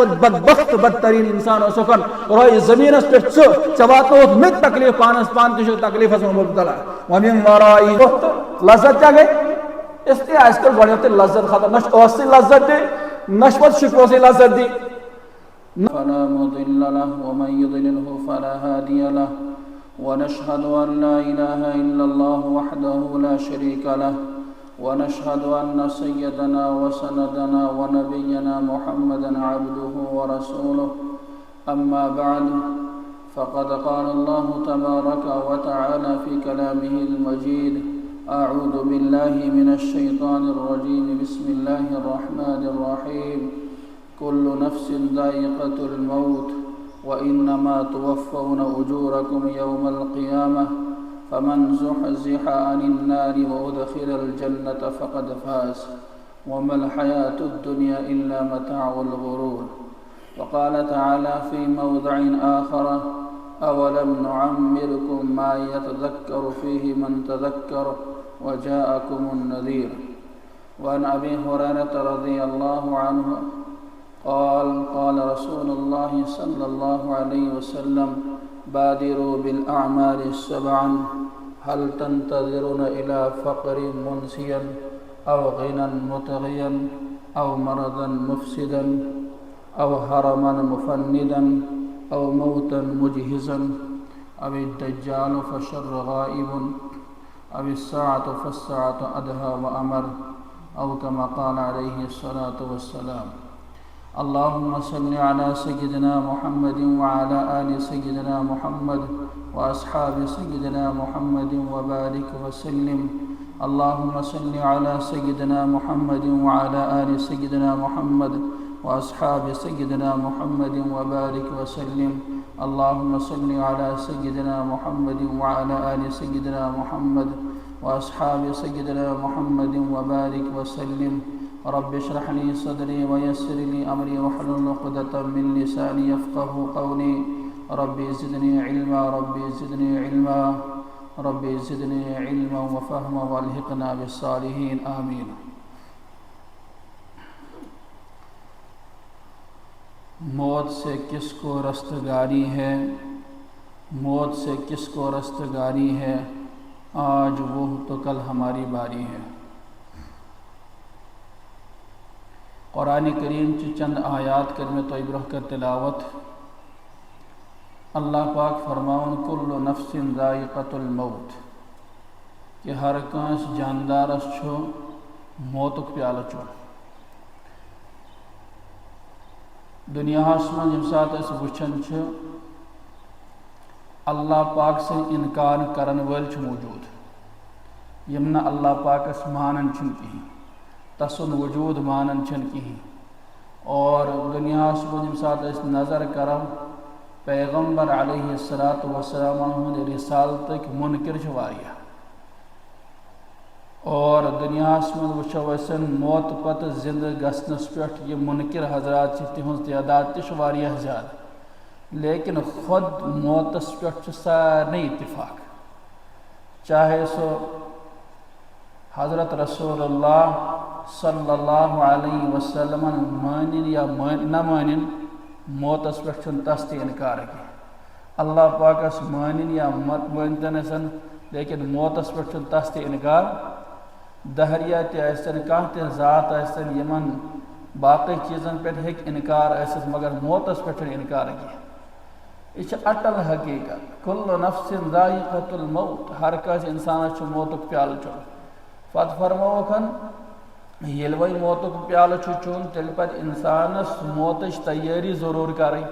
بدبخت بدترین انسان سکن روی زمین اس پہ چواتوت میں تکلیف پانس پان تشو تکلیف اس میں مبتلا ومن ورائی لذت کیا گئی اس لیے آج کل بڑے ہوتے لذت ختم نش اوسی لذت دی نشوت شکوسی لذت دی فلا مضل له ومن يضلله فلا هادي له ونشهد أن لا إله إلا الله وحده لا شريك له ونشهد أن سيدنا وسندنا ونبينا محمدا عبده ورسوله أما بعد فقد قال الله تبارك وتعالى في كلامه المجيد أعوذ بالله من الشيطان الرجيم بسم الله الرحمن الرحيم كل نفس ذائقة الموت وإنما توفون أجوركم يوم القيامة فمن زحزح عن النار وأدخل الجنة فقد فاز وما الحياة الدنيا إلا متاع الغرور وقال تعالى في موضع آخر أولم نعمركم ما يتذكر فيه من تذكر وجاءكم النذير وعن أبي هريرة رضي الله عنه قال رسول الله صلى الله عليه وسلم بادروا بالأعمال سبعا هل تنتظرون إلى فقر منسيا أو غنى مطغيا أو مرضا مفسدا أو هرما مفندا أو موتا مجهزا أو الدجال فشر غائب أو الساعة فالساعة أدهى وأمر أو كما قال عليه الصلاة والسلام اللهم صل على سيدنا محمد وعلى آل سيدنا محمد وأصحاب سيدنا محمد وبارك وسلم اللهم صل على سيدنا محمد وعلى آل سيدنا محمد وأصحاب سيدنا محمد وبارك وسلم اللهم صل على سيدنا محمد وعلى آل سيدنا محمد وأصحاب سيدنا محمد وبارك وسلم رب اشرح لي صدري ويسر لي أمري واحلل عقدة من لساني يفقهوا قولي ربي زدني علما ربي زدني علما ربي زدني علما وفهما والحقنا بالصالحين آمين موت سے کس کو رستگاری ہے موت سے کس کو رستگاری ہے آج وہ تو کل ہماری باری ہے قرآن کریم کی چند آیات کرنے تو برہ کر تلاوت اللہ پاک فرماؤن کل نفس ذائقۃ الموت کہ ہر کانس جاندارس چھو موتک پیالہ چھو دنیا من یم سات اس وچھن چھ اللہ پاک سے انکار کرن ول چھ موجود یمنا اللہ پاک اس مانن چھن کی تسن وجود مانن چھن کی اور دنیا من یم سات اس نظر کرم پیغمبر علیہ السلام ہند رسالتک منکر چھ واریہ اور دنیا من وچھو وسن موت پت زندہ گسنس پہ یہ منکر حضرات تہذ تعداد تہ واریہ زیادہ لیکن خود موتس پہ سارے اتفاق چاہے سو حضرت رسول اللہ صلی اللہ علیہ وسلم مانن یا نہ مانن موتس پہ تس تہ انکار کی اللہ پاکس مانن یا مت مانتن لیکن موتس پہ تس تہ انکار دہریہ تہ کانٛہہ ذات آسن یمن باقی چیزن پہ ہیک انکار آسس مگر موتس پہ انکار کی یہ اٹل حقیقت کل نفس ذائقۃ الموت ہر کس انسان موتک پیالہ چون پتہ فرموکھن یل وی موتک پیالہ چون تیل پتہ انسانس موتچ تیاری ضرور کریں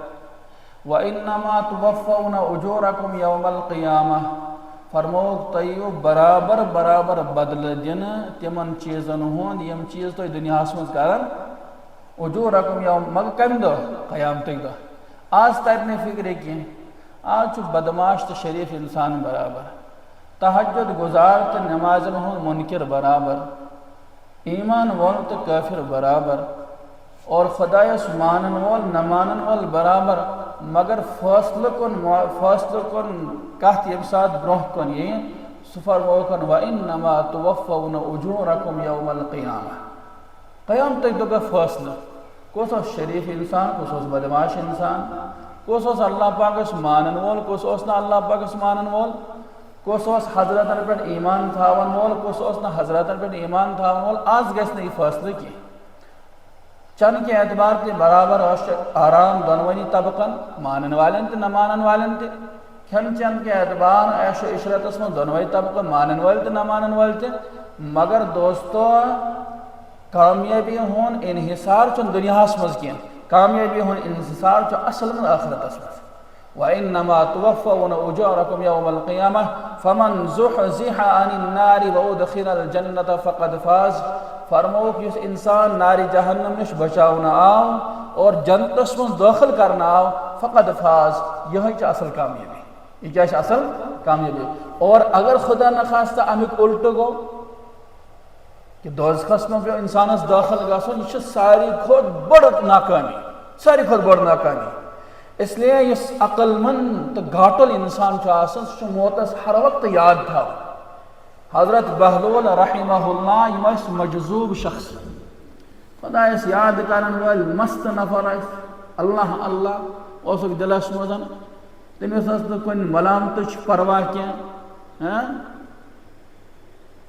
وَإِنَّمَا تُوَفَّوْنَ أُجُورَكُمْ يَوْمَ الْقِيَامَةِ فرموک تیو برابر برابر بدل دن تمن چیزن ہند یم چیز تو دنیا من کرن اجورکم یوم مگر کم دہ قیامتک دہ آج ترنے فکر کی آج بدماش تو شریف انسان برابر تہجد گزار تو نمازن ہند منکر برابر ایمان وول تو کافر برابر اور خدایس مانن وول نہ مانن وول برابر مگر فاصلہ کن کت یم سات برہ کن یہ سفر موکن وَإِنَّمَا تُوَفَّوْنَ أُجُورَكُمْ يَوْمَ الْقِيَامَةِ قیامتک دۄہ فٲصلہٕ کس شریف انسان کس بدماش انسان کس اللہ پاکس مانن وول کس نا اللہ پاکس مانن وول کس حضرتن پہ ایمان تھاون وول کس نا حضرتن پہ ایمان تھاون وول آز گژھِ نہٕ یہ فیصلہ کی چن کے اعتبار تے برابر آرام دونونی طبقن مانن والن تے نہ مانن والن تے کھن چن کے اعتبار عیش و عشرتس من دونوی طبقن مانن وال تے نہ مانن وال تے مگر دوستو کامیابی ہون انحصار چن دنیا مز کی کامیابی ہون انحصار چن اصل من آخرت مز وَإِنَّمَا تُوَفَّوْنَ أُجَورَكُمْ يَوْمَ الْقِيَامَةِ فَمَنْ زُحْزِحَ عَنِ النَّارِ وَأُدْخِلَ الْجَنَّةَ فَقَدْ فَازَ فرمو کہ اس انسان ناری جہنم نش بچاؤنا آو اور جنتس من داخل کرنا آو فقد فاز یہی اصل کامیابی یہ کیا اصل کامیابی اور اگر خدا نخواستہ امیک الٹ گو کہ دوزخس میں انسانس داخل گژھن یہ ساری کھوت بڑ ناکامی ساری کھوت بڑ ناکامی اس لیے اس عقل مند تو گھاٹل انسان سہ موتس ہر وقت یاد تھا حضرت بہلول رحمہ اللہ یہ مجذوب شخص خدا اس یاد کرن ول مست نفر اللہ اللہ اس دلس مزن تمس کن ملامت پرواہ کی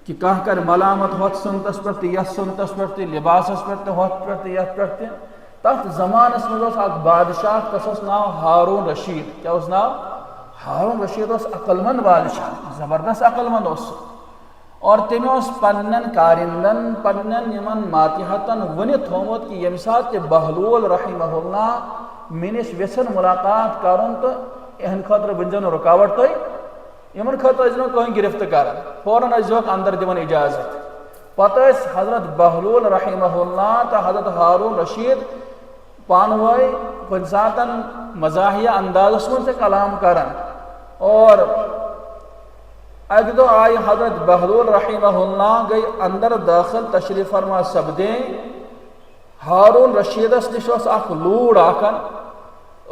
کہ کہاں کر ملامت ہوت سنتس پر یس سنتس پر لباسس پر ہوت پر یت پر تک زمانس مز اخ بادشاہ تس ناو ہارون رشید کیا اس ناو ہارون رشید اس عقل مند بادشاہ زبردست عقل مند اس اور تمہیں اس پنن کارندن پنن یمن ماتحتن ونی تھومت کہ یم سات کہ بہلول رحمہ اللہ منش ویسن ملاقات کرن تو اہن خاطر بنجن رکاوٹ تو یمن خاطر ازنو کوئی گرفت کرن فوراً ازوک اندر دیون اجازت پتہ اس حضرت بہلول رحمہ اللہ تا حضرت ہارون رشید پانوائی کنساتن مزاحیہ انداز من سے کلام کرن اور اگ دو آئی حضرت بہلول رحمہ اللہ گئی اندر داخل تشریف فرما سبدیں ہارون رشیدس نشوس اخ لوڑ آکن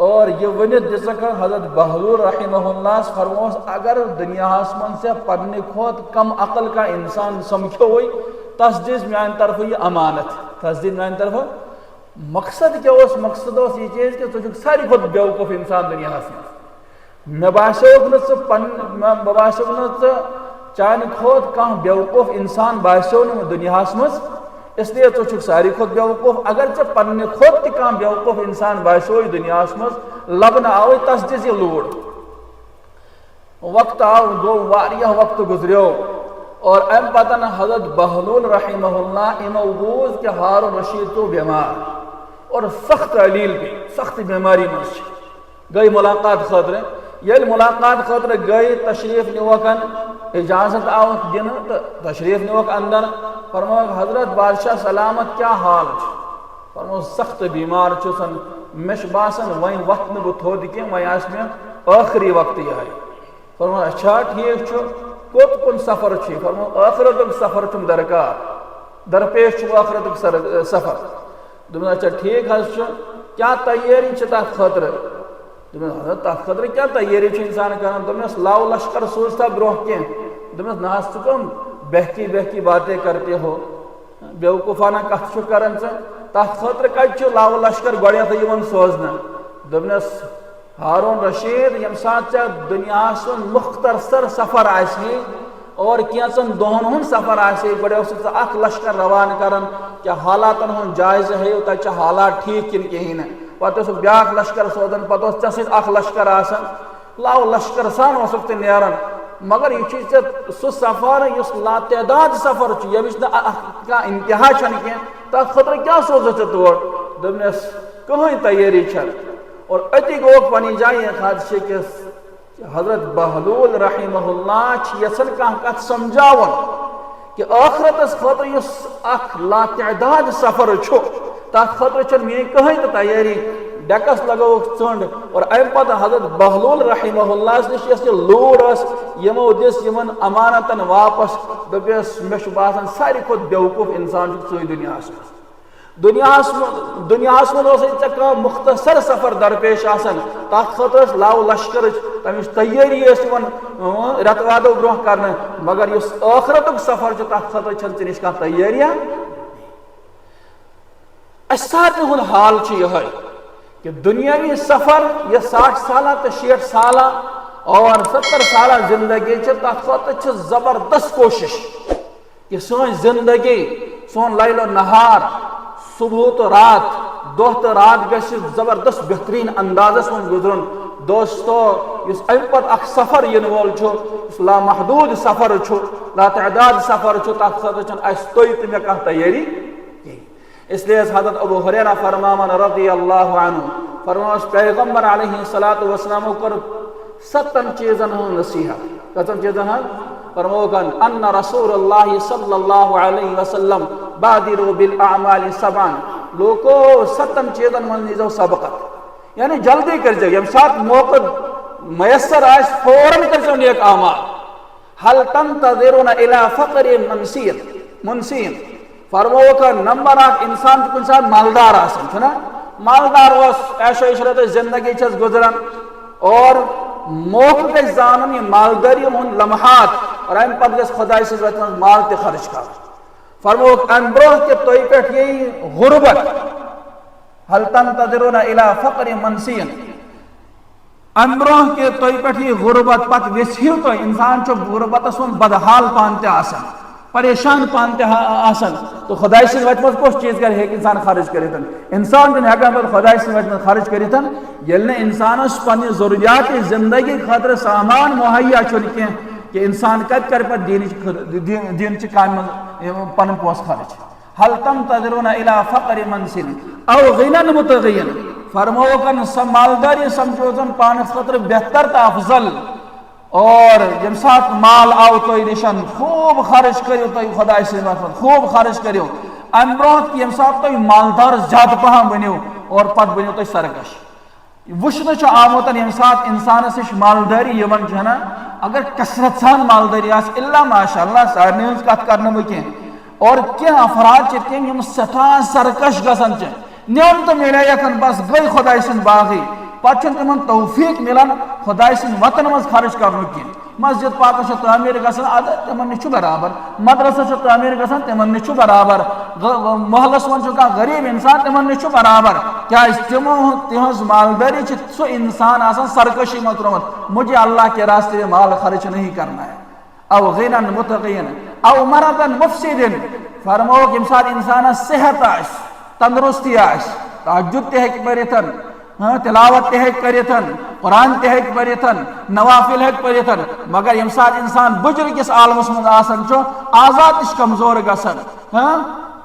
اور یہ ونت دسکن حضرت بہلول رحمہ اللہ فرموس اگر دنیا من سے پڑھنے کھوت کم عقل کا انسان سمجھو ہوئی تصدیق میان طرف یہ امانت تصدیق میان طرف مقصد کیا اس مقصد اس یہ چیز کہ تو ساری خود بیوقوف انسان دنیا من میں باسوک نہ چان کھوت کھانا بیوقوف انسان باسو دنیا مز اس لیے تو ساری کھوت بیوقوف اگر ٹھیک پنہ کھوت تہ کھانا بیوقوف انسان باسو دنیا مز لبنہ آو تس دس یہ لوڑ وقت آو گو واریاہ وقت گزریو اور ام پتن حضرت بہلول رحمہ اللہ امو بوز کہ ہارون رشید تو بیمار اور سخت علیل بھی سخت بیماری مز گئی ملاقات خاطر یل ملاقات خاطر گئی تشریف نیوکن اجازت آو دن تشریف نیوک اندر فرمو حضرت بادشاہ سلامت کیا حال فرمو سخت بیمار چھسن مش باسن وین وقت نہ بتھود کی وین آس میں آخری وقت یہ ہے فرمو اچھا ٹھیک چھو کوت کن سفر چھی فرمو آخرت سفر تم درکار درپیش چھو آخرت سفر دمنا اچھا ٹھیک ہے کیا تیاری چھتا خاطر حضرت تک خطر کیا تیاری انسان کرنا دمس لاؤ لشکر سوچتا بروہ کی دمس ناس تم بہتی بہتی باتیں کرتے ہو بیوقوفانہ کت کرن تک خطر کت لاؤ لشکر گوڑیت یون سوزنا دمس ہارون رشید یم سات دنیا سن مختصر سفر آسی اور کینچن دہن ہن سفر آسی گوڑے اس اخ لشکر روان کرن کیا حالاتن ہن جائز ہے تک حالات ٹھیک کن کہین پتہ اس بیاکھ لشکر سوزن پتہ اس چس اخ لشکر آسن لاؤ لشکر سان اس نیرن مگر یہ چیز سہ سفر اس لا تعداد سفر یمس کا انتہا چھن کی تک خطر کیا سوزت تور دمس کہیں تیاری چھ اور اتی گو پنی جائیں خادشے کے حضرت بہلول رحمہ اللہ یسن کت سمجھاون کہ آخرت اس خطر اس اخ لا تعداد سفر چھو تک خطر چھ میں کہیں تو تیاری ڈکس لگو ژنڈ اور ام پتہ حضرت بہلول رحمہ اللہ نش اس لوڑ اس یمو دس یمن امانتن واپس دپس مش باسان ساری کھت بیوقوف انسان چھ دنیا دنیا کا مختصر سفر درپیش آسن تک خطر لاؤ لشکر تمس تیاری رتوادو برہ کرنا مگر اس آخرت سفر تک خطر چھ نش تیاری سارے ہند حال یہ کہ دنیاوی سفر یہ 60 سالہ تو 60 سالہ اور 70 سالہ زندگی تک خاطر زبردست کوشش کہ سن زندگی سون لیل و نہار صبح تو رات دہ تو رات گھس زبردست بہترین اندازس من گزرن دوستو اس ام پت اخ سفر ین وول اس لامحدود سفر لا تعداد سفر تک خاطر اس توی تمہیں کھانا تیاری اس لیے حضرت ابو ہریرہ فرماون رضی اللہ عنہ فرماس پیغمبر علیہ الصلوۃ والسلام کر 7 چیزن ہن نصیحت کتن چیزن ہن فرموگن ان رسول اللہ صلی اللہ علیہ وسلم بادروا بالاعمال 7 لوکو 7 چیزن من نیزو سبقت یعنی جلدی کر جائے یم ساتھ موقع میسر آئے فوراً کر جائے نیک اعمال حل تنتظرون الى فقر منسین فرمو کا نمبر 8 انسان کن ساتھ مالدار آسن چھنا مالدار اس عیش و عشرت زندگی چھس گزرن اور موقع کے زانن یہ مالداری من لمحات اور ایم پت گس خدای سے وطن مال تے خرچ کر فرمو انبروہ کے توی پیٹ یہی غربت حل تنتظرون الى فقر منسین انبروہ کے توی پیٹ یہ غربت پت ویسیو تو انسان چو غربت سن بدحال پانتے آسن پریشان پانتے آسن تو خدای سے وجہ کچھ چیز کر ہے انسان خارج کری تن انسان دن ہیکا پر خدای سے وجہ خارج کری تن یلنے انسان اس پانی ضروریات زندگی خاطر سامان مہیا چلکیں کہ انسان کد کر پر دین چی کام پن پوس خارج حل تنتظرون الى فقر منسل او غنن متغین فرمو کن مالداری سمجھوزن پانس خاطر بہتر تا افضل اور جب ساتھ مال آو تو نشان خوب خرچ کریو تو خدا سے خوب خرچ کریو امروت کی ساتھ تو مالدار زیادہ پہاں بنیو اور پت بنیو تو سرکش وشن چو آموتن یم ساتھ انسان سے مالداری یمن جو ہے نا اگر کثرت سان مالداری آس اللہ ماشاءاللہ سارے اس کا کرنے مکیں اور کیا افراد چکیں یم سٹھا سرکش گسن چیں نیون تو ملے یکن بس گئی خدا سن باغی پچھن تمن توفیق ملان خدای سن وطن مز خرچ کرنو کی مسجد پاک سے تعمیر گسن عادت تمن نچو برابر مدرسہ سے تعمیر گسن تمن نچو برابر محلس من چکا غریب انسان تمن نچو برابر کیا استمو تہذ مالداری چھ سو انسان آسان سرکشی مترمت مجھے اللہ کے راستے میں مال خرچ نہیں کرنا ہے او غنن متقین او مرضن مفسدن فرمو کہ انسان صحت آس تندرستی آس تہجد تہک پریتن تلاوت تہک کریتن قرآن تہک پریتن نوافل ہک پریتن مگر یم ساتھ انسان بجر کس عالمس من آسن چو آزاد اش کمزور گسن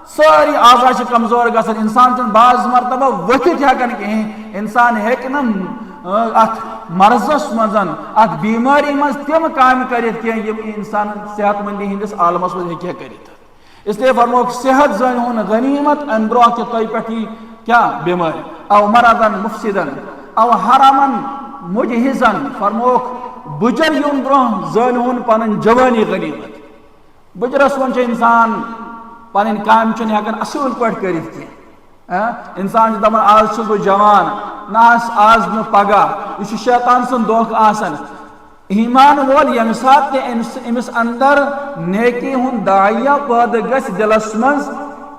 ساری آزاد کمزور گسن انسان چون بعض مرتبہ وقت ہکن کہیں انسان ہیکن ات مرضس مزن ات بیماری مز تم کام کریت کہ یم انسان صحت مندی ہندس عالمس من ہیکہ کریت اس لیے فرمو صحت زن ہون غنیمت انبرو کے توی پٹھی کیا بیماری او مرضن مفسدن او حرامن مجہزن فرموک بجر یون برو زنون پنن جوانی غنیمت بجرس ون انسان پنن کام چن ہکن اصول پٹ کرت کی انسان دپان آج چھس بہ جوان ناس آز نہ پگہ یہ شیطان سن دھوکہ آسن ایمان وول یم سات امس اندر نیکی ہن داعیہ پید گژھِ دلس مز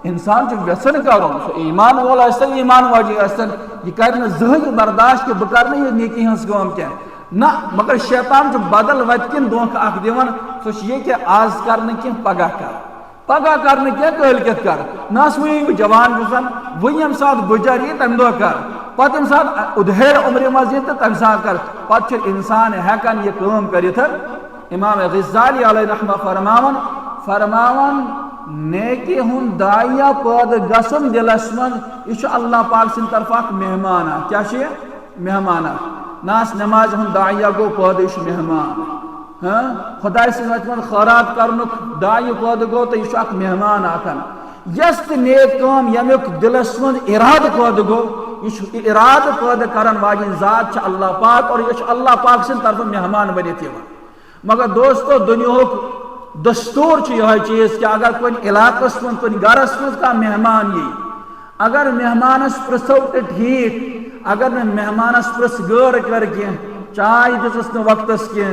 انسان جو ویسن کروں سو ایمان والا استن ایمان واجی استن یہ کرنا زہج برداشت کہ بکرنا یہ نیکی ہنس گوم کیا نہ مگر شیطان جو بدل وتکن دونک اخ دیون سو یہ کہ آز کرنے کی پگہ کرنے کی کلکت کر ناس وہ جوان گزن وہ یم ساتھ گجری تم دو کر پتہ یم ساتھ ادھیر عمر مزید تم ساتھ کر پتہ انسان ہیکن یہ کام کریت امام غزالی علیہ رحمہ فرماون نیکی ہن داعیہ پید گسن دلس من یہ اللہ پاک سن طرف اخ مہمانہ کیا چھ مہمانہ ناس نماز ہن داعیہ گو پید یہ مہمان خدای سن وجہ خیرات کرنک داعیہ پید گو تو یہ اخ مہمان آکن یس نیک کام یمیک دلس من اراد پید گو یہ اراد پید کرن واجن ذات چھ اللہ پاک اور یہ اللہ پاک سن طرف مہمان بنیت مگر دوستو دنیا دستور یہ چیز کہ اگر کوئی علاقس من کوئی گرس من کا مہمان یہ اگر مہمانس پرسو تو ٹھیک اگر نہ مہمانس پرس غور کر کی چائے دس وقتس کی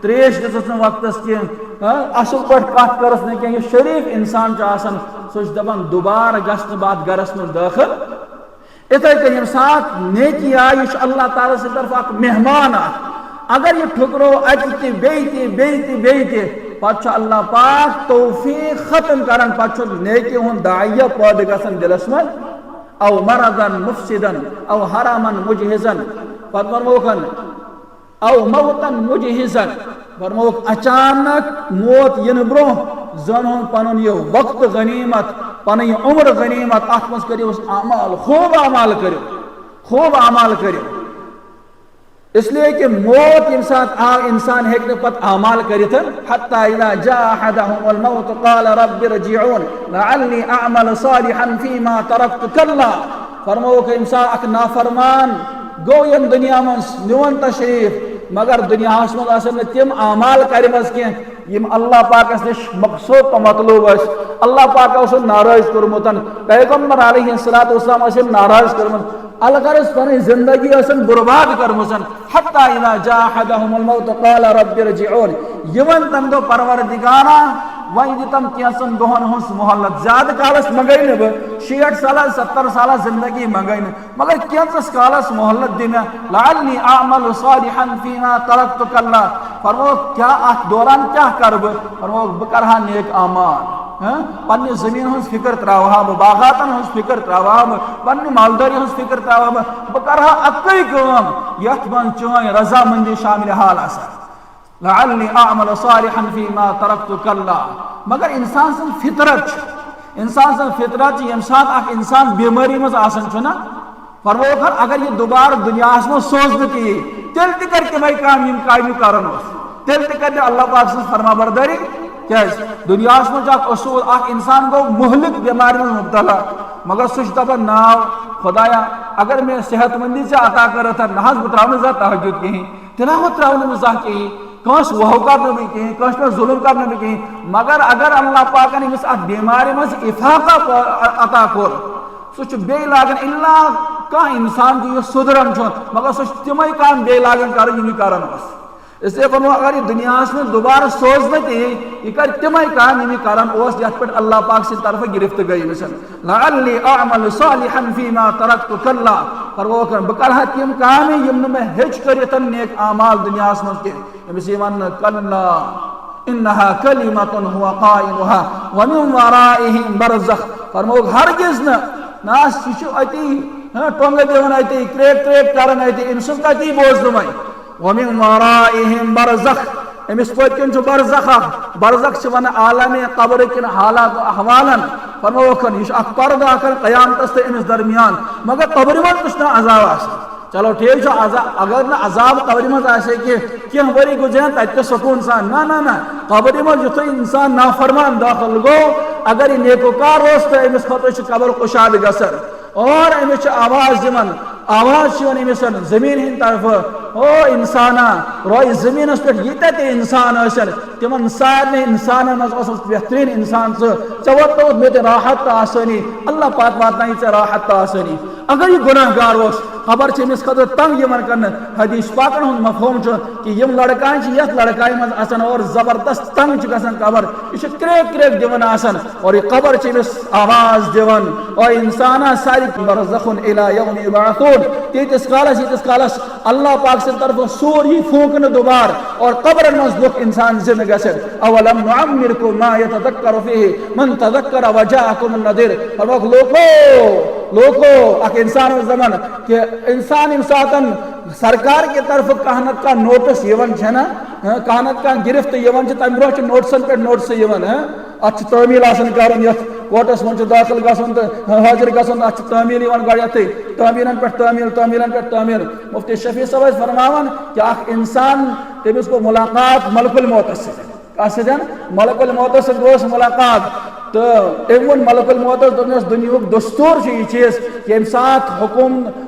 تریش دس وقت کی اصل پہ کت کرس نا کی شریف انسان سہ دپان دوبارہ گھن بعد گرس من داخل اتھے کن یم سات نیکی آئی یہ اللہ تعالیٰ سی طرف اخ مہمان اگر یہ ٹھکرو اتہ بیٚیہِ پتہ اللہ پاک توفیق ختم کران پتہ نیکی ہند داعیہ پٲدٕ گژھان دلس من او مرضن مفسدن او حرامن مجہزن پتہ ورموکن او موتن مجہزن فرموک اچانک موت ین برو زن ہن پنن یہ وقت غنیمت پن یہ عمر غنیمت ات مز کریو اعمال خوب اعمال کریو اس لیے کہ موت یم سات آ انسان ہیک پت اعمال کرت حتی اذا جاء احدهم الموت قال رب ارجعون لعلی اعمل صالحا فيما تركت كلا فرموک انسان اک نافرمان گو یم دنیا من نیون تشریف مگر دنیا من تم اعمال کرمز کی یم اللہ پاکس نش مقصود تو مطلوب اس اللہ پاک اس ناراض کرمت پیغمبر علیہ الصلوۃ والسلام اس ناراض کرمت الغرض پنی زندگی اسن برباد کرمسن حتی اذا جاء احدهم الموت قال رب ارجعون یمن تم دو پروردگارا وہیں تم کیسن دہن ہنس محلت زیادہ کالس منگئی نہ 60 سال 70 سال زندگی منگئی نہ مگر کینس کالس محلت دی میں لعلی اعمل صالحا فيما تركت كلا فرمو کیا ات دوران کیا کرب فرمو بکرہا نیک اعمال پنہ زمین ہنس فکر تراوہا باغاتن ہنس فکر تراوہا پنہ مالداری ہنس فکر تراوہا بکرہا اکئی کام یت من چون رضا مندی شامل حال آسا لعلی اعمل صالحا فيما تركت كلا مگر انسان سن فطرت یم سات اخ انسان بیماری مز آسن چھنا فرمو اگر یہ دوبارہ دنیا میں سوزنت یہ تیل تہ کر کے بھائی کام یم کامہ کرن تیل تہ کر اللہ پاک سن فرما برداری کیا دنیا میں اصول اخ انسان گو مہلک بیماری میں مبتلا مگر سہ دپان ناو خدایا اگر میں صحت مندی سے عطا کرت نہ بتراؤ زا تہجد کہیں تلاوت تراؤ زا کہیں کس وہ کرنا بھی کہیں کس پر ظلم کرنا بھی کہیں مگر اگر اللہ پاک نے اس بیماری میں افاقہ عطا کر سہ بی لاگن اللہ کھانا انسان کو یہ سدران مگر سہ تمے کام بی لاگن کرن یم کرن اس لیے فرمو اگر یہ دنیا میں دوبارہ سوزنا یہ کر تمے کام یم کرن یت پہ اللہ پاک سی طرف گرفت گئی مثلا لعلی اعمل صالحا فيما تركت كلا فرمو بکرہا تم کام یم میں ہچ کرت نیک اعمال دنیا میں کے امس ون کلا انها کلمۃ هو قائلها ومن ورائهم برزخ فرمو ہرگز ناس یہ اتی ٹونگ دون اتی کریک کرن اتی انسان کتی بوز دمائی ومن ورائهم برزخ امس پتکن برزخ سے ون عالم قبر کن حالات و احوالا فرموکن یہ اخ پردہ کر قیامت امس درمیان مگر قبر من کچھ نہ عذاب آس چلو ٹھیک اگر نہ عذاب قبر من آسے کہ کینہ وری گزرن تتہ سکون سان نہ قبر من یتھ انسان نافرمان داخل گو اگر یہ نیکوکار روز تو امس خطر قبر کشاد گسر اور امس آواز دن آواز امس زمین ہند طرف او انسانا روی زمین پہ یتہ تہ انسان اشن تمن سارے انسان مز بہترین انسان ژے ووت مے راحت تو آسانی اللہ پاک واتن ژے راحت تو آسانی اگر یہ گناہ گار خبر امس خطر تنگ کر حدیث پاکن ہند مفہوم کہ یم لڑکان یت لڑکائی مز آسان اور زبردست تنگ گژھان قبر یہ کریک دون آسان اور یہ قبر امس آواز دون اور انسانا ساری برزخ الی یوم یبعثون تیتس کالس اللہ پاک سے طرف سور ہی پھونکن دوبار اور قبر مز لوگ انسان زندہ گژھن اولم نعمرکم ما یتذکر فیہ من تذکر وجاءکم النذیر اور لوگو اک انسان زمان کہ انسان امساتن سرکار کی طرف کہانت کا نوٹس یون چھنا کہانت کا گرفت یون چھ تم برو نوٹسن پہ نوٹس یون ات تعمیل آسن کرن یت کوٹس من داخل گژھن تو حاضر گژھن ات تعمیل یون گڑیت تعمیلن پہ تعمیل مفتی شفیع صاحب فرماون کہ اخ انسان تمس کو ملاقات ملک الموت سے ملک الموت سے گوس ملاقات تو امن ملک الموت دس دنیا دستور یہ چیز کہ یم سات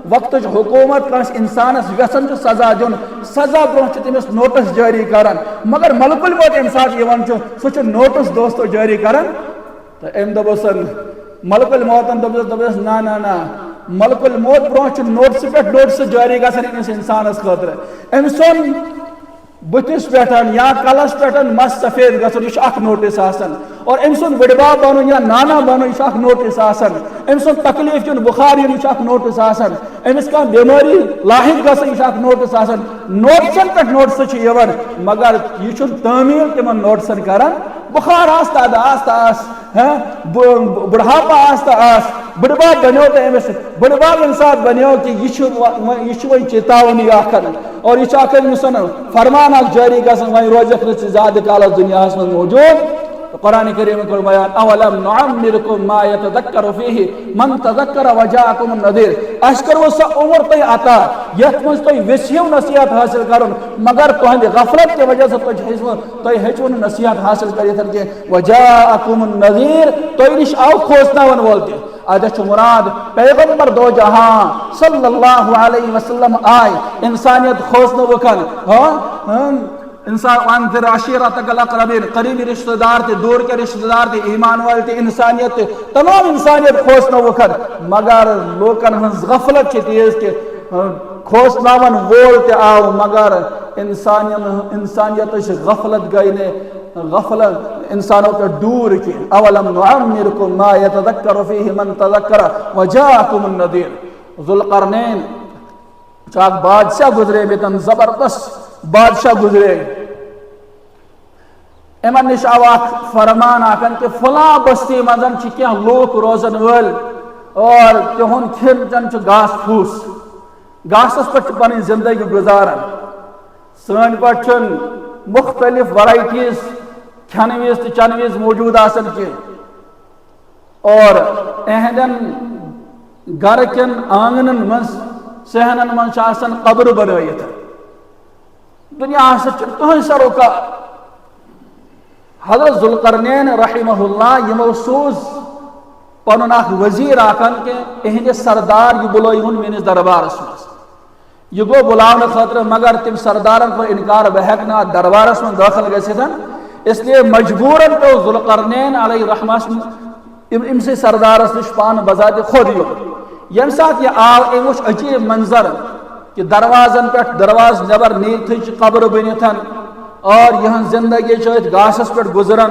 وقت حکومت کس انسانس یژھان سزا دن سزا برو تمس نوٹس جاری کران مگر ملک الموت یم سات سہ نوٹس دوستو جاری کران تو ام دپسن ملک الموتن دپس نا ملک الموت برو نوٹس پہ نوٹس جاری گژھان امس انسانس خاطر ام سن بتس پہ یا کلس پہ مس سفید گھن یہ نوٹس آسان اور ام سن بڑباب بنو یا نانا بنو یہ نوٹس آسان ام سن تکلیف چن بخار یہ نوٹس آسان امس کھانا بیماری لاحق گھن یہ نوٹس آسان نوٹسن پہ نوٹس مگر یہ تعمیل تمن نوٹسن کران بخار آستا آس بڑھاپا آستا آس بڑباب بنو تو امس بڑباب ام سات بنو کہ یہ وی چیتاونی اور یہ امس فرمان جاری گھن وی روزک زیادہ کالس دنیا من موجود قرآن کریم کر بیان اولم نعمرکم ما یتذکر فیہ من تذکر وجاءکم النذیر اس کرو سا عمر تی عطا یت مز تی وسیع نصیحت حاصل کرن مگر تہند غفلت کی وجہ سے تی ہیچون نصیحت حاصل کریتن کہ وجاءکم النذیر تی نش آو کھوسناون وولتے ادھا مراد پیغمبر دو جہاں صلی اللہ علیہ وسلم آئے انسانیت کھوسنو وکن انسان وانذر عشیرتک الاقربین قریبی رشتہ دار تھے دور کے رشتہ دار تھے ایمان والے تھے انسانیت تھے تمام انسانیت کھوسنا وقت مگر لوکن ہنس غفلت چھ تیز کے کھوسناون وول تے آو مگر انسانیت غفلت گئی نے غفلت انسانوں پہ دور کی اولم نعمرکم ما یتذکر فیہ من تذکر وجاءکم النذیر ذوالقرنین چاک بادشاہ گزرے بیتن زبردست بادشاہ گزرے امن نش آو فرمان آکن کہ فلاں بستی مزن کیا لوک روزن ول اور تہن کھن چن گاس پھوس گاسس پہ پن زندگی گزارن سن پہ مختلف ورائٹیز کھن وز تو چن وز موجود آسن کی اور اہدن گھر کن آنگنن مز صحنن من آسن قبر بنائت دنیا سے کہیں سروکا حضرت ذوالقرنین رحمہ اللہ یہ محسوس پنن اخ وزیر آکن کہ اہند سردار یہ بلوئی ہن میرے دربارس مز یہ گو بلاؤن خاطر مگر تم سردارن پر انکار بہکنا دربارس میں داخل گژھتن اس لیے مجبوراً تو ذوالقرنین علیہ رحمہ ام سے سردارس نش پان بذات خود یم سات یہ آو ام وچ عجیب منظر کہ دروازن پہ درواز نبر نیت قبر بنتن اور یہ زندگی گاسس پہ گزرن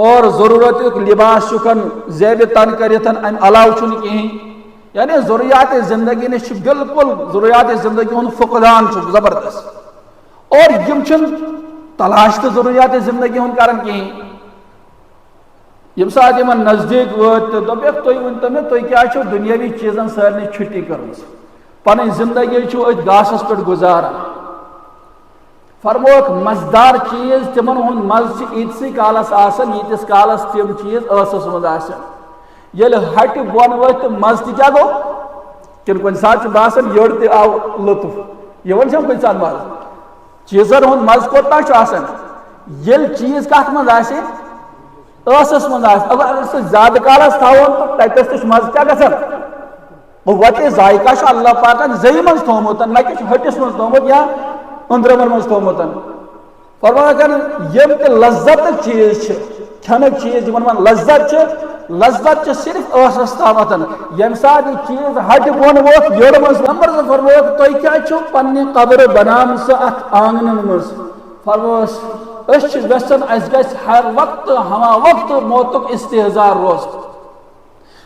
اور ضرورت لباس چکن زیب تن کرتن ام علاو چھ کہیں یعنی ضروریات زندگی نش بالکل ضروریات زندگی ہند فقدان زبردست اور یم تلاش تو ضروریات زندگی ہند کرن کہیں یم سات یمن نزدیک وات تو دپیک تُہۍ ؤنتو مےٚ تُہۍ کیٛاہ چھو دُنیاوی چیزن سارنٕے چھُٹی کٔرمٕژ پنٕنۍ زندگی چھو أتھۍ گاسس پٮ۪ٹھ گُزاران فرموک مزدار چیز تمن ہند مز ایتسے کالس آسان ییتس کالس تم چیز ٲسس منٛز آسان ییٚلہِ ہٹہِ بۄن ؤتھۍ تہٕ مز تہِ کیٛاہ گوٚو کِنہٕ کُنہِ ساتہٕ چھُ باسان یٔڈ تہِ آو لطف یِوان چھم کُنہِ ساتہٕ مز چیزن ہند مز کوتاہ چھُ آسان ییٚلہِ چیز کتھ منٛز آسہِ ٲسس منٛز آسہِ اگر سُہ زیادٕ کالس تھاوون تہٕ تتس تہِ چھُ مزٕ کیٛاہ گژھان وتہِ ذایقہ چھُ اللہ پاکن زیہِ منٛز تھومُت نہ کہِ چھُ ہٹِس منٛز تھومُت یا أنٛدرمن منٛز تھومُت فرمایا یم تہِ لذت چیز کھٮ۪نٕکۍ چیز یمن منٛز لذت صرف ٲسس تامتھ ییٚمہِ ساتہٕ یہِ چیز ہٹہِ بۄن ووت یٔڈ منٛز نمبر زٕ فرمووُکھ تُہۍ کیٛازِ چھِو پننہِ قبرٕ بنامژٕ اتھ آنگنن منٛز فرمووُس أسۍ چھِ یژھان اَسہِ گژھِ ہر وقتہٕ ہما وقتہٕ موتُک استحضار روزُن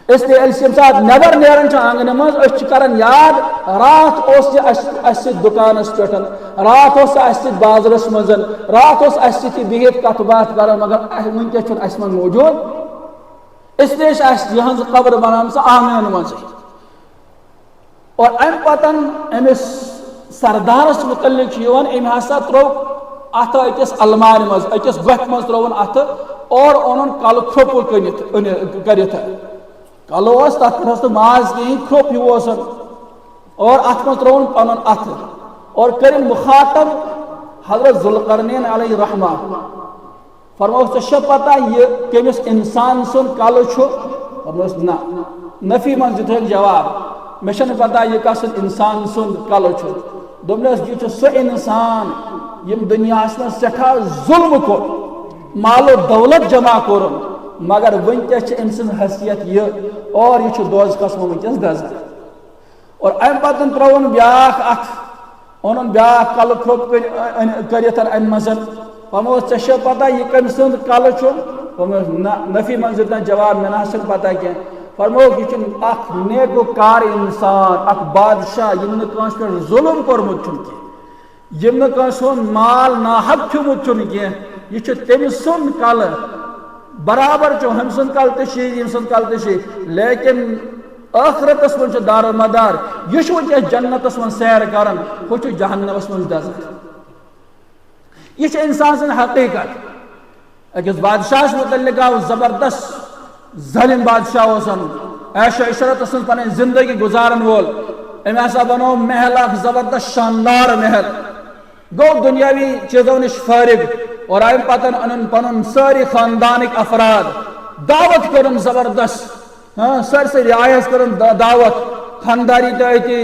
اس لیے ییٚمہِ ساتہٕ نٮ۪بر نیران چھِ آنگنہٕ منٛز أسۍ چھِ کران یاد راتھ اوس یہِ اَسہِ سۭتۍ دُکانس پٮ۪ٹھ راتھ اوس اَسہِ سۭتۍ بازرس منٛز راتھ اوس اَسہِ سۭتی بِہِتھ کتھ باتھ کران مگر وٕنکیٚس چھُنہٕ اَسہِ منٛز موجوٗد اس لیے چھِ اَسہِ یِہٕنٛز قبر بنامژٕ آنگنن منٛزٕے اور امہِ پتہٕ أمِس سردارس مُتعلق چھُ یِوان أمۍ ہسا ترٛوو اتھٕ أکِس المارِ منٛز أکِس گۄپھِ منٛز ترٛووُن اتھٕ اور اوٚنُن کلہٕ کھرٛوپُل کٔرِتھ کلہٕ اوس تتھ پٮ۪ٹھ اوس نہٕ ماز کِہیٖنۍ کھرٛوپ ہیوٗ اوسُن اور اتھ منٛز ترٛووُن پنُن اتھٕ اور کٔرِن مُخاطب حضرت ذوالقرنین علیہ رحمہ فرمووُکھ ژےٚ چھےٚ پتہ یہِ کٔمِس انسان سُنٛد کلہٕ چھُ فرمووُس نہ نفی منٛز دِتُکھ جواب مےٚ چھَنہٕ پتہ یہِ کس انسان سُنٛد کلہٕ چھُ دوٚپنَس یہِ چھُ سُہ انسان یم دنیاہس منٛز سٮ۪ٹھاہ ظُلم کوٚر مال و دولت جمع کوٚرُن مگر ونکیٚس چھِ أمۍ سٕنٛز حیثیت یہِ اور یہِ چھُ دوزخس منٛز ونکیٚس دزان اور امہِ پتہٕ ترٛووُن بیاکھ اتھ اون بیا کل کھوپ کرت ام مزن فرموس ے پتہ یہ کم سند کل فرموس نفی منظر تن جواب میں نہ پتہ کی فرموک یہ اخ نیکوکار انسان اخ بادشاہ یم نس پہ ظلم کورمت کی یم نس مال ناحق کھیومت کی یہ تم سن کل برابر ہم سن کل تھی یم سن کل تھی لیکن آخرتس من دار و مدار یہ ونکس جنتس من سیر کران ہو جہنمس من دزت یہ انسان سن حقیقت اکس بادشاہ متعلق آو زبردست ظالم بادشاہ اوسن عیش و عشرت سن پن زندگی گزارن وول ام ہسا بنو محل اخ زبردست شاندار محل گو دنیاوی چیزوں نش فارغ اور آئم پتن ان پنن ساری خاندانک افراد دعوت کرن زبردست سر رعایت کرن دعوت خانداری تی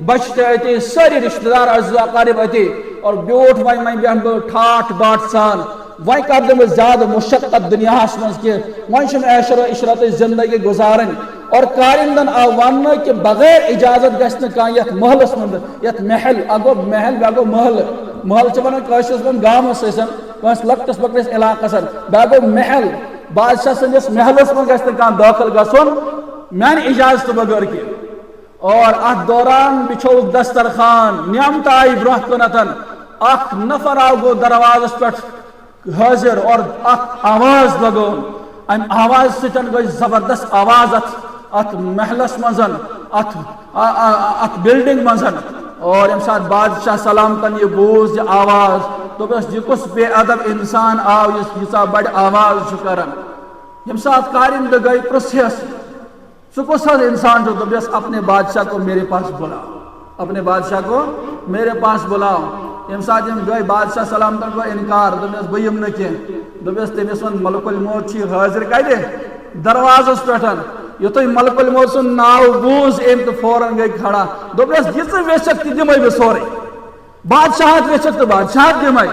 بچ تی ساری رشتہ دار عزیز اقارب تی اور بیوٹ وائن میں بیان بہ ٹھاٹ باٹ سان وائن کر دم زیادہ مشقت دنیا مز کی وائن عیش و عشرت زندگی گزارن اور کارندن آو ون کہ بغیر اجازت گھس یت محلس من یت محل اگو محل بیاگو محل محل چھ ونان کاشس من گامس کس لکٹس بکٹس علاقس بیاگو محل بادشاہ سندس محلس من گھس داخل گھن میانہ اجازت بغیر کی اور ات دوران بچھو دسترخوان نعمت آئی برہ کنتن اخ نفر آو گو دروازس پہ حاضر اور اخ آواز لگون ام آواز سٹن گئی زبردست آواز ات محلس مزن ات بلڈنگ مزن اور ام ساتھ بادشاہ سلامتن یہ بوز یہ آواز تو بس یہ کس بے ادب انسان آو یہ بڑ آواز کرن یم ساتھ کارند گئی پرسیس سو کس انسان جو تو بس اپنے بادشاہ کو میرے پاس بلاؤ اپنے بادشاہ کو میرے پاس بلاؤ یم ساتھ یم گئی بادشاہ سلامتن کو انکار دس بہم نا کی دس تمس ون ملک الموت حاضر کتہ دروازس پہ یتھ ملک الموت سن ناو بوز ام تو فوراً گئی کھڑا دس یہ ویسک تہ دمے بہ سورے بادشاہت ویسک تو بادشاہت دمے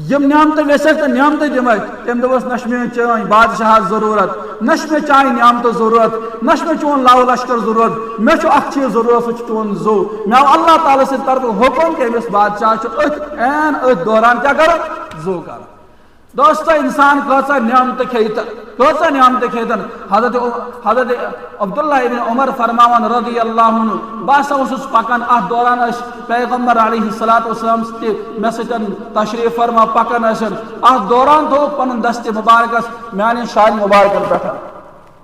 یم نعمت ویسک تو نعمت دمے تم دس نش میں چٲنۍ بادشاہت ضرورت نش میں چانہ نعمت ضرورت نش میں چون لاو لشکر ضرورت مے اخ چیز ضرورت سہ چون زو مے آو اللہ تعالیٰ سند طرف حکم کہ امس بادشاہ ات دوران کیا کر زو کر دوستو انسان کۭژاہ نعمت کھیتن حضرت عبداللہ ابن عمر فرماون رضی اللہ عنہ بہٕ اوسُس پکان ات دوران پیغمبر علیہ الصلوۃ والسلام مے سۭتۍ تشریف فرما پکان ات دوران تھو پنن دست مبارکس میانہ شال مبارکن پہ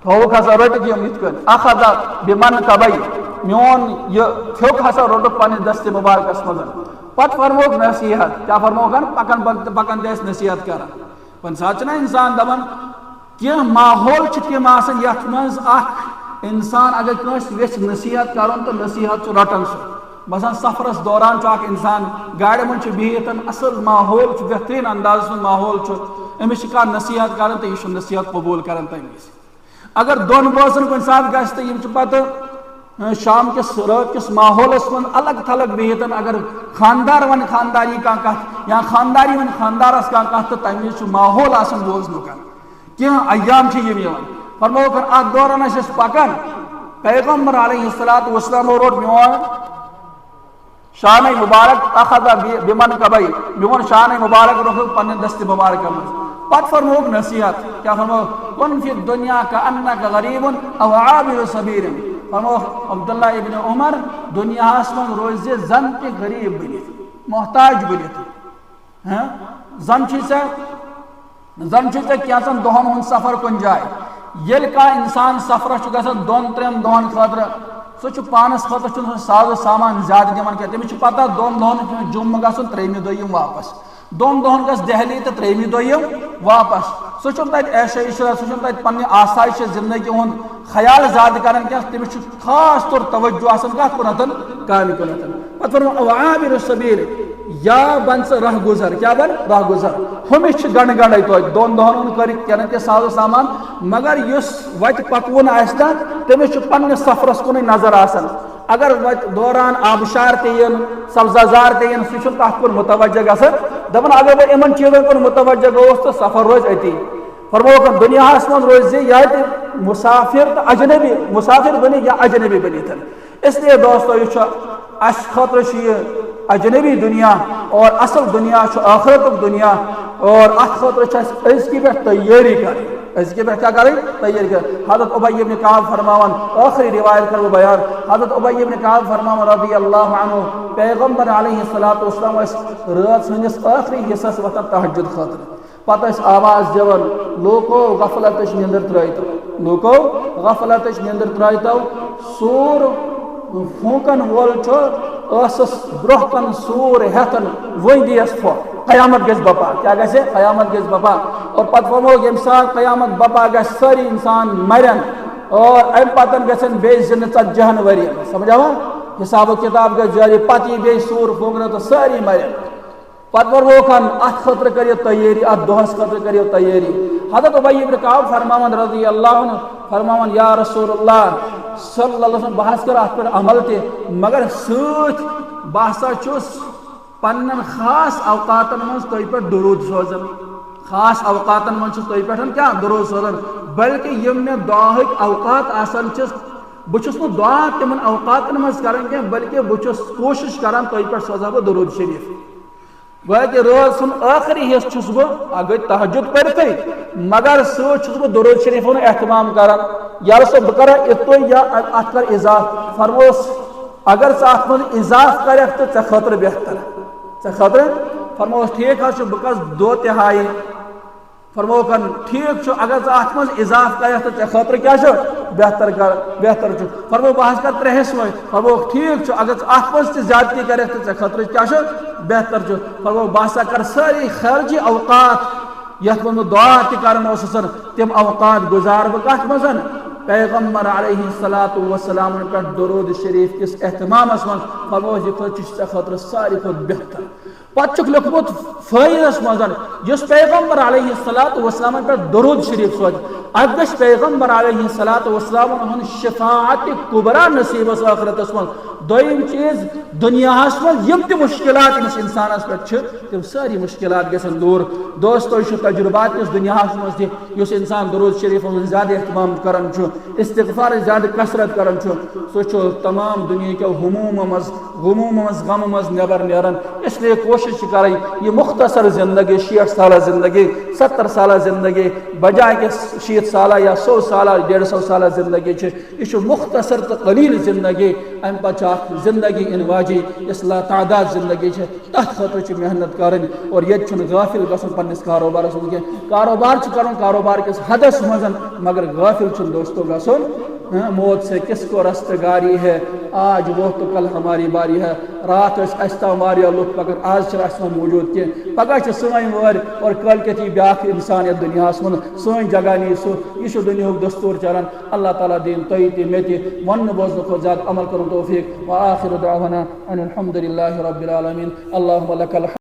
تھوک ہسا رٹک یم یت کن اخذ بمنکبی میون یہ پھیوک ہسا روٹ پنہ دست مبارکس مزن پت فرموک نصیحت کیا فرموکن پکن پکن تہ نصیحت کران پن سات چھ انسان دپان کی ماحول تم آسان یت مز اخ انسان اگر کنس ویچ نصیحت کرن تو نصیحت رٹان سہ بسان سفرس دوران اخ انسان گاڑی من بہت اصل ماحول بہترین انداز من ماحول امس کھانا نصیحت کران تو یہ نصیحت قبول کران تمہ وز اگر دون بٲژن کن سات گھس تو یم پتہ شام کس رات کس ماحولس من الگ تھلگ بہت اگر خاندار ون خانداری کت یا خانداری ون خاندارس کت تو تمہ وز ماحول آسان بوزنک کی ایام یم فرموکن ات دوران پکان پیغمبر علیہ الصلوۃ والسلام روٹ میون شانہ مبارک اخذ بمنکبی میون شانہ مبارک روٹ پنہ دست مبارک مز پت فرموک نصیحت کیا فرموک کن فی الدنیا کانک غریب او عابر سبیل فرموک عبداللہ ابن عمر دنیا من روز زن تہ غریب بنت محتاج بنت زن کینچن دہن ہند سفر کن جائے یل کا انسان سفرس گھان دون ترین دہن خاطر سہ پانس خاطر ساز و سامان زیادہ دان کی تمس پتہ دون دہن جم گھن تریمہ دہم واپس دون دہن گھس دہلی تو تریمہ دہم واپس سہ تتہ عیش عشرت سہ تتہ پنہ آسائش زندگی ہند خیال زیادہ کران کی تمس خاص طور توجہ آسان کت کنتن کامہ کنتن پتہ فرمو عابر السبیل یا بن سہ راہ گزر کیا بن راہ گزر ہمس گنڈ گنڈے تو دون دہن کر تہ ساز و سامان مگر اس وت پکون آسہ نا تمس پنس سفرس کن نظر آسان اگر وت دوران آبشار تہ سبزہ زار تہ سہ تک کن متوجہ گھان دپان اگر بہ ان چیزن کن متوجہ گوس تو سفر روز اتی فرموکن دنیا من روز یا مسافر تو اجنبی مسافر بنی یا اجنبی بنیت اس لیے دوستو یہ اس خاطر اجنبی دنیا اور اصل دنیا آخرت دنیا اور ات خاطر ازکی پہ تیاری کریں ازکی پہ کیا کریں تیاری کریں حضرت ابی بن کعب فرماون آخری روایت کرو بیان حضرت ابی بن کعب فرماون رضی اللہ عنہ پیغمبر علیہ السلام رات سنس آخری حصص وتن تہجد خاطر پتہ آواز دِوان لوکو غفلتش نیندر ترٲیتو لوکو غفلتش نیندر ترٲیتو سور پھونکن وول ٲسس برٛونٛہہ کن سور ہیتن ون دیس پھۄ قیامت گژھِ بپا کیا گژھِ قیامت گژھِ بپا اور پتہ فرموو ییٚمہِ ساتہٕ قیامت بپا گژھِ سٲری انسان مرن اور امہِ پتن گژھن بیٚیہِ زِنہٕ ژتجِہن ؤرین سمجھاوا حساب و کتاب گژھِ جاری پتہٕ یی بیٚیہِ سور پھونکنہٕ تہٕ سٲری مرن پتہ فرموکھن ات خاطر کریو تیاری ات دۄہس خاطر کریو تیاری حضرت ابی بن کعب فرماون رضی اللہ عنہ فرماون یا رسول اللہ صلی اللہ علیہ وسلم بہت کر ات پہ عمل تہ مگر ست بہسا چھس پنن خاص اوقاتن من تہ پہ درود سوزن خاص اوقاتن من چھس تہ پہ کیا درود سوزن بلکہ یم مے دعاہک اوقات آسان چھس بچس نو دعا تمن اوقاتن من کران کی بلکہ بچس کوشش کران تہ پہ سوزا بہ درود شریف گویا کہ روز سن آخری حصہ چھس بہ اگر تہجد پرتے مگر چھس بہ درود شریف اہتمام کران یا رسول بہ کرا اتو یا ات کر اضاف فرموس اگر ژٕ ات من اضاف کرکھ تو ژے خاطر بہتر ژے خاطر فرموس ٹھیک حظ بہ کس دو تہائی فرموکن ٹھیک اگر ژٕ ات من اضاف کرکھ تو ژے خاطر کیا بہتر فرمو بہ کر ترے حصہ فرموک ٹھیک اگر ژٕ ات من تہ زیادتی کرکھ تو ژے خاطر کیا بہتر فرمو باسا کر ساری خارجی اوقات یت من دعا تہ کران اوسسن تم اوقات گزار بہ کت مزن پیغمبر علیہ الصلوۃ والسلام پہ درود شریف کس اہتمامس من فرمو یہ ژے خاطر ساری کھت بہتر پتہ چھُکھ لیوکھمُت فٲیدس منٛز یُس پیغمبر علیہ الصلوۃ والسلام پہ درود شریف سوز اتھ گژھِ پیغمبر علیہ الصلوۃ والسلام ہن شفاعت کبرا نصیب آخرتس منٛز دوٚیِم چیٖز دُنیاہس منٛز یم تہِ مشکلات أمِس انسانس پہ تم ساری مشکلات گژھن دوٗر دوستو یہ تجربات کس دنیاہس منٛز تہِ یُس انسان درود شریف زیادٕ اہتمام کران استغفار زیادٕ کثرت کران سہ تمام دنیا کیو غموم مز غم مز نبر نیران اس لیے کوشش کریں یہ مختصر زندگی 60 سالہ زندگی 70 سالہ زندگی بجائے کہ 60 سالہ یا 100 سالہ 150 سالہ زندگی یہ مختصر تو قلیل زندگی ام پہ زندگی ان واجی اس لا تعداد زندگی تر خاطر محنت کریں اور یہ غافل گھن پنس کاروبارس کی کاروبار کرن کاروبار کس حدس مزن مگر غافل دوستو گھن موت سے کس کو رستگاری ہے آج وہ تو کل ہماری باری ہے رات تام واریاہ لُکھ مگر آج موجود کی پگہ سٲنۍ وٲرۍ اور کٲلکٮ۪تھ یی بیاکھ انسان یتھ دُنیاہس منٛز سٲنۍ جگہ نی سُہ یہ چھُ دُنیہُک دستوٗر چلان اللہ تعالیٰ دِیِن تۄہہِ تہِ مےٚ تہِ وننہٕ بوزنہٕ کھۄتہٕ زیادٕ عمل کرُن توفیٖق وآخر دعوانا ان الحمد للہ رب العالمین اللہم لک الحمد